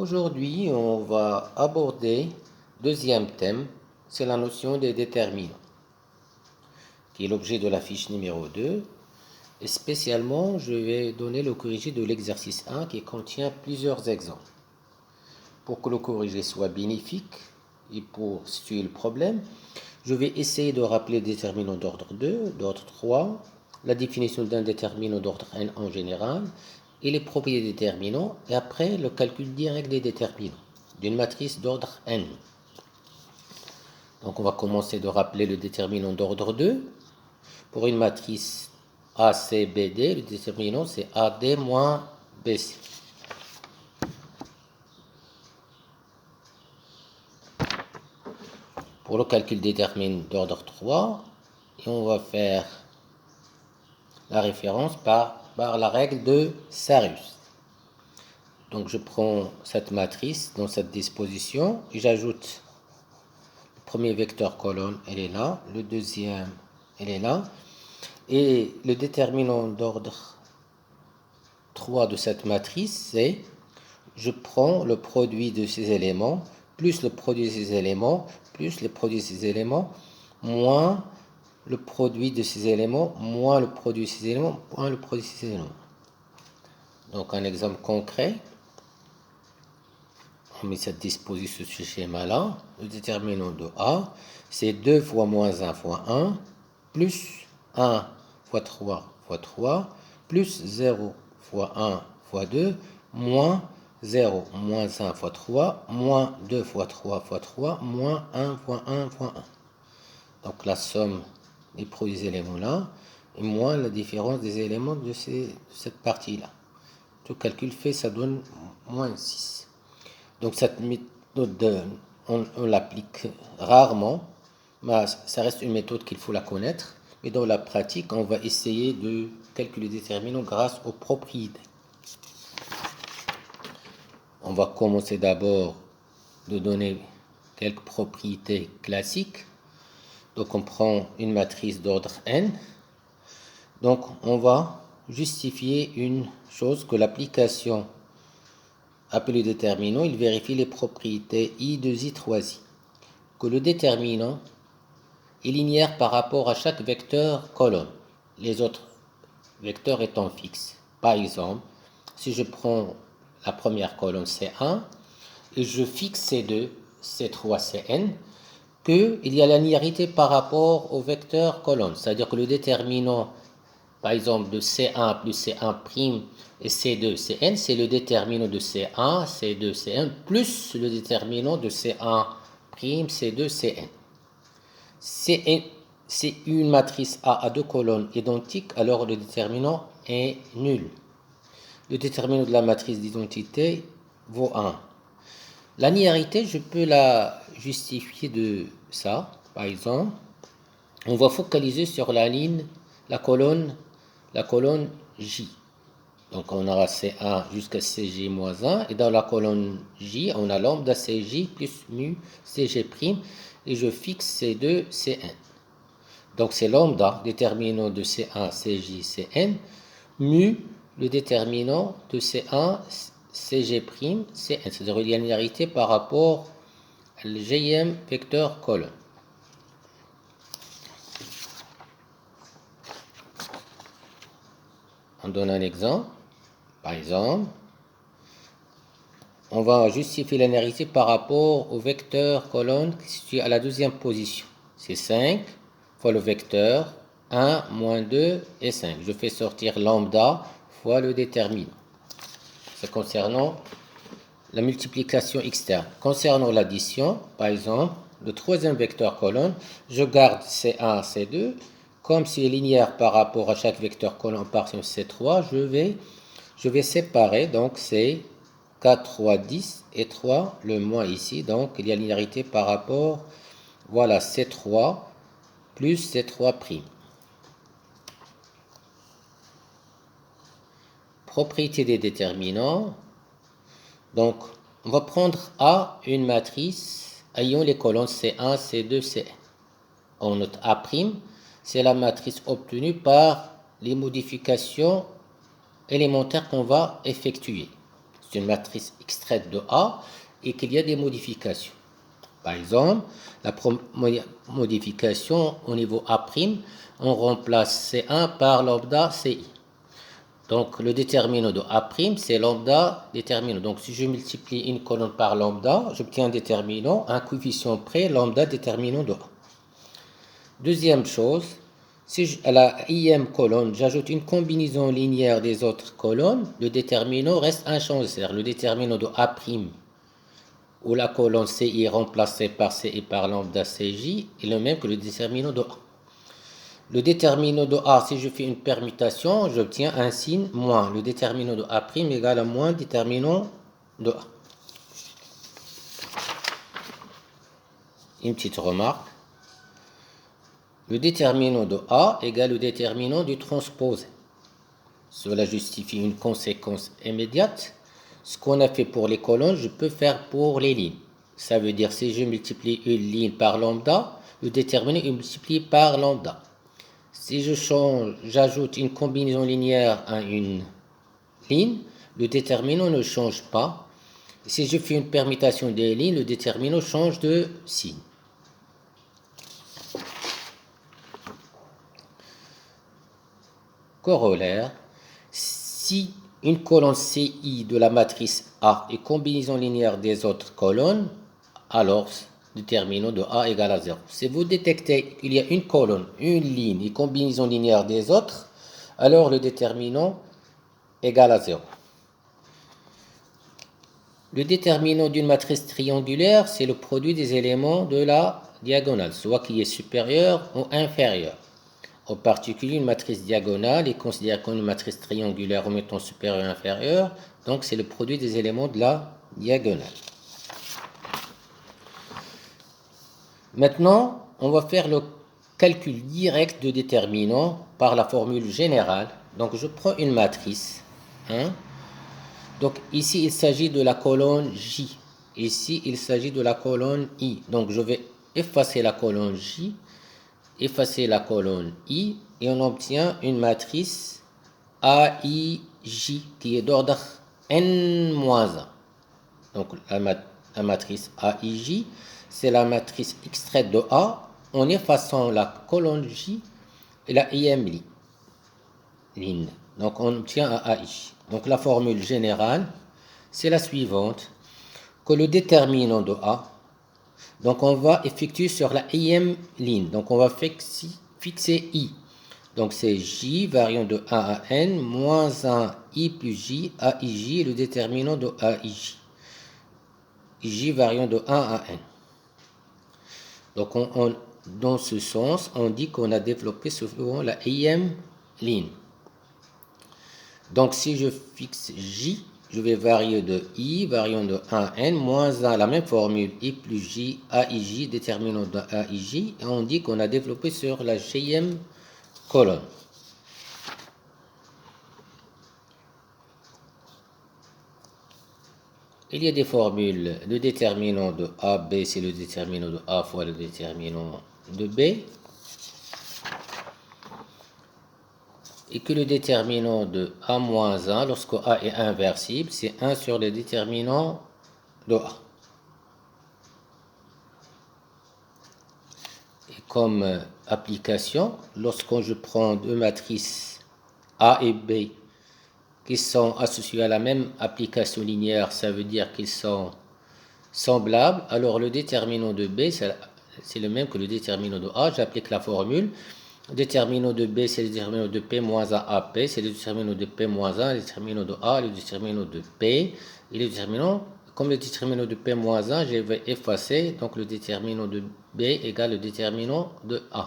Aujourd'hui, on va aborder deuxième thème, c'est la notion des déterminants, qui est l'objet de la fiche numéro 2. Et spécialement, je vais donner le corrigé de l'exercice 1 qui contient plusieurs exemples. Pour que le corrigé soit bénéfique et pour situer le problème, je vais essayer de rappeler les déterminants d'ordre 2, d'ordre 3, la définition d'un déterminant d'ordre n en général, et les propriétés des déterminants, et après le calcul direct des déterminants d'une matrice d'ordre n. Donc on va commencer de rappeler le déterminant d'ordre 2. Pour une matrice ACBD, le déterminant c'est AD moins BC. Pour le calcul des déterminants d'ordre 3, et on va faire la référence par la règle de Sarius. Donc je prends cette matrice dans cette disposition et j'ajoute le premier vecteur colonne, elle est là, le deuxième, elle est là, et le déterminant d'ordre 3 de cette matrice, c'est je prends le produit de ces éléments, plus le produit de ces éléments, plus le produit de ces éléments, moins le produit de ces éléments, moins le produit de ces éléments, moins le produit de ces éléments. Donc un exemple concret. On met cette disposition sur ce schéma-là. Le déterminant de A, c'est 2 fois moins 1 fois 1, plus 1 fois 3 fois 3, plus 0 fois 1 fois 2, moins 0 moins 1 fois 3, moins 2 fois 3 fois 3, moins 1 fois 1 fois 1. Donc la somme des produits des éléments-là, et moins la différence des éléments de cette partie-là. Tout calcul fait, ça donne moins 6. Donc cette méthode, on l'applique rarement, mais ça reste une méthode qu'il faut la connaître. Mais dans la pratique, on va essayer de calculer les déterminants grâce aux propriétés. On va commencer d'abord de donner quelques propriétés classiques. Donc on prend une matrice d'ordre n. Donc on va justifier une chose que l'application appelé déterminant, il vérifie les propriétés I2, I3i. Que le déterminant est linéaire par rapport à chaque vecteur colonne, les autres vecteurs étant fixes. Par exemple, si je prends la première colonne C1 et je fixe C2, C3, Cn, qu'il y a la linéarité par rapport au vecteur colonne. C'est-à-dire que le déterminant, par exemple, de C1 plus C1' et C2, Cn, c'est le déterminant de C1, C2, Cn, plus le déterminant de C1', C2, Cn. C'est une matrice A à deux colonnes identiques, alors le déterminant est nul. Le déterminant de la matrice d'identité vaut 1. La linéarité, je peux la justifier de ça. Par exemple, on va focaliser sur la ligne, la colonne J. Donc on aura C1 jusqu'à Cj-1, et dans la colonne J, on a lambda Cj plus mu Cg', et je fixe C2, Cn. Donc c'est lambda, déterminant de C1, Cj, Cn, mu, le déterminant de C1, Cg', Cn, c'est-à-dire une linéarité par rapport au jm vecteur colonne. On donne un exemple. Par exemple, on va justifier la linéarité par rapport au vecteur colonne qui se situe à la deuxième position. C'est 5 fois le vecteur 1, moins 2 et 5. Je fais sortir lambda fois le déterminant. C'est concernant la multiplication externe. Concernant l'addition, par exemple, le troisième vecteur colonne, je garde C1, C2. Comme c'est linéaire par rapport à chaque vecteur colonne par C3, je vais séparer, donc c'est 4, 3, 10 et 3, le moins ici, donc il y a linéarité par rapport, voilà, C3 plus C3'. Propriété des déterminants, donc on va prendre A, une matrice ayant les colonnes C1, C2, Cn. On note A', c'est la matrice obtenue par les modifications élémentaires qu'on va effectuer c'est une matrice extraite de A et qu'il y a des modifications. Par exemple, la première modification au niveau A', on remplace C1 par lambda CI. Donc le déterminant de A', c'est lambda déterminant. Donc si je multiplie une colonne par lambda, j'obtiens un déterminant, un coefficient près, lambda déterminant de A. Deuxième chose, si à la ième colonne, j'ajoute une combinaison linéaire des autres colonnes, le déterminant reste inchangé. C'est-à-dire le déterminant de A', où la colonne CI est remplacée par CI par lambda CJ, est le même que le déterminant de A. Le déterminant de A, si je fais une permutation, j'obtiens un signe moins. Le déterminant de A' égale à moins déterminant de A. Une petite remarque. Le déterminant de A égale le déterminant du transposé. Cela justifie une conséquence immédiate. Ce qu'on a fait pour les colonnes, je peux faire pour les lignes. Ça veut dire si je multiplie une ligne par lambda, le déterminant est multiplié par lambda. Si j'ajoute une combinaison linéaire à une ligne, le déterminant ne change pas. Si je fais une permutation des lignes, le déterminant change de signe. Corollaire, si une colonne CI de la matrice A est combinaison linéaire des autres colonnes, alors déterminant de A égale à 0. Si vous détectez qu'il y a une colonne, une ligne et combinaison linéaire des autres, alors le déterminant égale à 0. Le déterminant d'une matrice triangulaire, c'est le produit des éléments de la diagonale, soit qui est supérieur ou inférieur. En particulier, une matrice diagonale est considérée comme une matrice triangulaire omettant supérieur et inférieur, donc c'est le produit des éléments de la diagonale. Maintenant, on va faire le calcul direct de déterminant par la formule générale. Donc, je prends une matrice. Donc, ici, il s'agit de la colonne J. Ici, il s'agit de la colonne I. Donc, je vais effacer la colonne J, effacer la colonne I, et on obtient une matrice AIJ qui est d'ordre n-1. Donc, la matrice AIJ, c'est la matrice extraite de A en effaçant la colonne J et la ième ligne. Donc, on obtient un AIJ. Donc, la formule générale, c'est la suivante, que le déterminant de A, donc on va effectuer sur la ième ligne. Donc, on va fixer I. Donc, c'est J variant de 1 à N moins 1 I plus J, AIJ, le déterminant de AIJ. J variant de 1 à N. Donc, dans ce sens, on dit qu'on a développé souvent la ième ligne. Donc, si je fixe J, je vais varier de I, variant de 1 à N, moins 1, la même formule, I plus J, AIJ, déterminant de AIJ, et on dit qu'on a développé sur la Jème colonne. Il y a des formules. Le déterminant de AB, c'est le déterminant de A fois le déterminant de B. Et que le déterminant de A moins 1, lorsque A est inversible, c'est 1 sur le déterminant de A. Et comme application, lorsque je prends deux matrices A et B qui sont associées à la même application linéaire, ça veut dire qu'ils sont semblables, alors le déterminant de B, c'est le même que le déterminant de A. J'applique la formule. Le déterminant de B, c'est le déterminant de P moins 1 AP, c'est le déterminant de P moins 1, le déterminant de A, le déterminant de P, et le déterminant, comme le déterminant de P moins 1, je vais effacer, donc le déterminant de B égale le déterminant de A.